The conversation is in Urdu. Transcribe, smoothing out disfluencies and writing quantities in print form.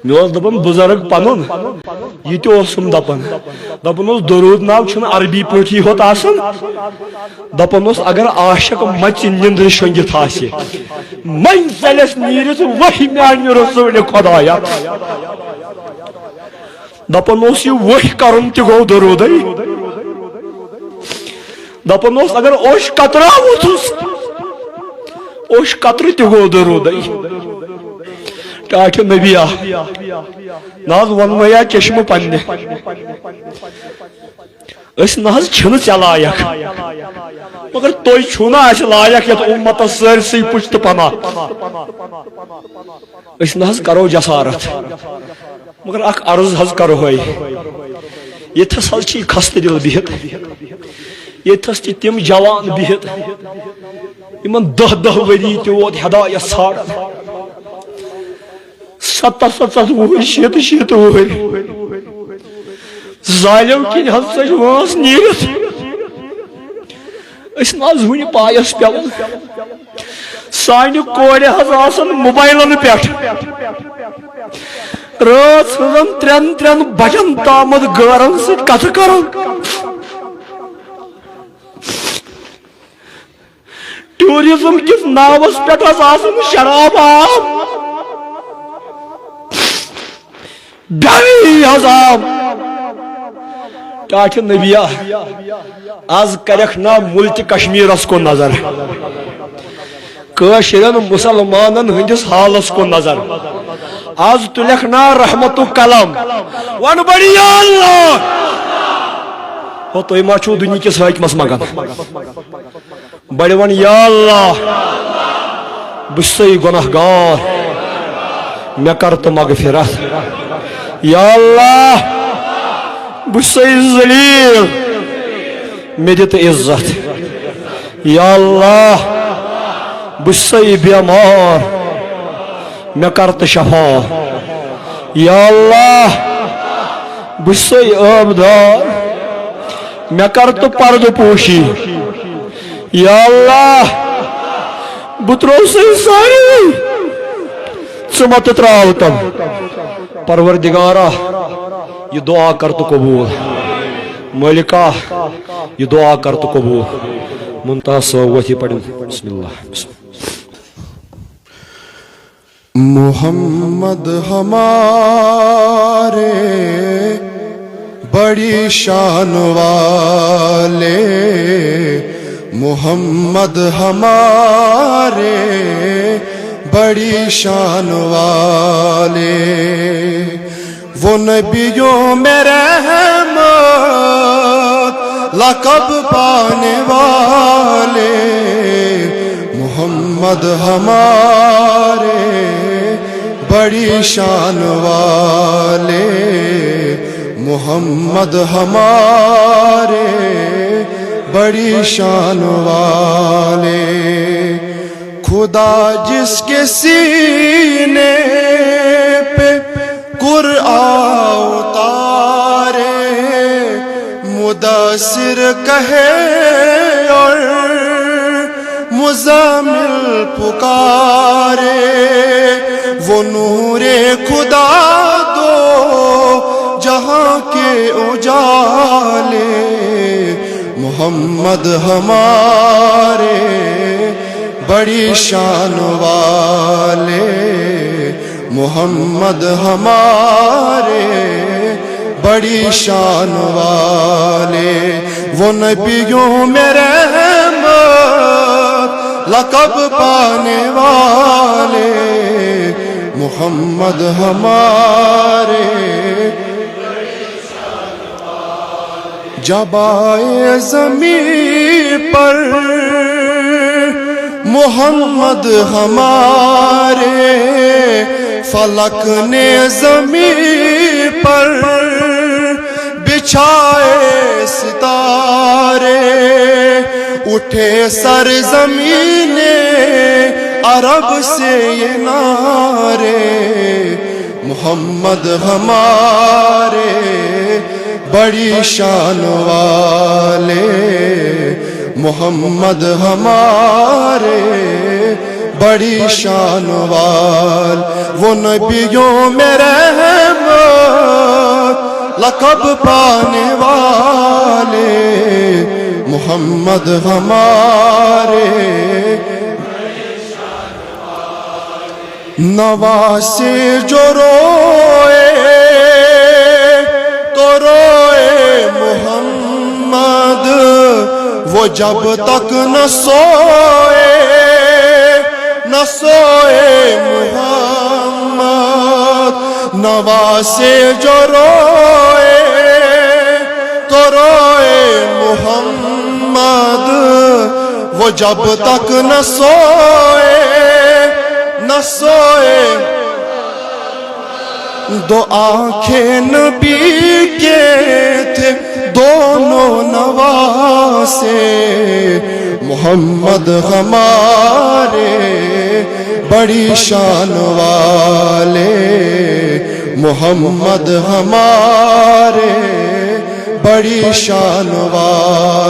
مے دپان بزرگ پنن یہ تم دپان درود ناو چھ عربی پٲٹھی ہوت آسان دپان اگر عاشق مچ نندر شنگت آسہ من ژلس نیرت وحی میانہ رسول خدایا دپان یہ وحی کرن تہ گو درود دپان اگر اوش قطرہ ووتھس اوش قطر تہ گو درود ٹاٹھ نبیا ناز ونویا چشم پنہ اس ناز چھن ژے لائق مگر تُہۍ چھو نا اس لائق یت امت سٲرسٕے پُشت پناہ اس ناز کرو جسارت مگر اخ عرض حظ کرو ہے یتھس حظ چھ خست دل بہت یتھس چھ تم جوان بہت یمن دہ وری تہ ووت ہدایت ژھانڈان 77 وُہٕرۍ شیٖتھ وُہٕرۍ ظالم کِنۍ حظ ژٔج وٲنٛس نیٖرِتھ أسۍ نہ حظ وُنہِ پایس پیوان سانہِ کورِ حظ آسان موبایلن پٮ۪ٹھ رٲژ ہٕنٛزن 3 بجن تامتھ گٲرن سۭتۍ کتھٕ کران ٹیوٗرِزم کِس ناوس پٮ۪ٹھ حظ آسان شراب آب بیٚیہِ حظ آب ٹاٹھ نبیا آز کرکھ نا ملک کشمیرس کو نظر کٲشرین مسلمانن ہندس حالس کو نظر آز تلکھ نا رحمت قلم ون بڑی یا اللہ ہو تُہۍ ما چھو دنیا کس حاکمس مگن بڑی ون یا اللہ بہٕ چھُسے گناہ گار مےٚ کر تہٕ مغفرت یا اللہ بہٕ چھُسے ذلیل مےٚ دِ تہٕ عزت یا اللہ بہٕ چھُسے بیمار مےٚ کر تہٕ شفا یا اللہ بہٕ چھُسے ٲبدار مےٚ کر تہٕ پردٕ پوشی یا اللہ بہٕ ترٛووسے سارے ژٕ مہ تہٕ ترٛاو تِم پروردگارا یہ دعا کر تو قبول مالکہ یہ دعا کر تو قبول منتہا صحوتی پڑھیں بسم اللہ محمد ہمارے بڑی شان والے محمد ہمارے بڑی شان والے وہ نبیوں میں رحمت لقب پانے والے محمد ہمارے بڑی شان والے محمد ہمارے بڑی شان والے خدا جس کے سینے پہ قرآن اتارے مدثر کہے اور مزمل پکارے وہ نور خدا دو جہاں کے اجالے محمد ہمارے بڑی شان والے محمد ہمارے بڑی شان والے وہ نبیوں میں رحمت لقب پانے والے محمد ہمارے جب آئے زمین پر محمد ہمارے فلک نے زمین پر بچھائے ستارے اٹھے سر زمین عرب سے یہ نعرے محمد ہمارے بڑی شان والے محمد ہمارے بڑی شان وال، وہ نبیوں میں رحمت لقب پانے والے محمد ہمارے نواسے جو روئے تو روئے محمد، وہ جب تک نہ سوئے نہ سوئے محمد، نواسے جو روئے تو روئے محمد، وہ جب تک نہ سوئے نہ سوئے، دو آنکھیں نبی کے تھے دونوں نواسے محمد ہمارے بڑی شان والے، محمد ہمارے بڑی شان والے۔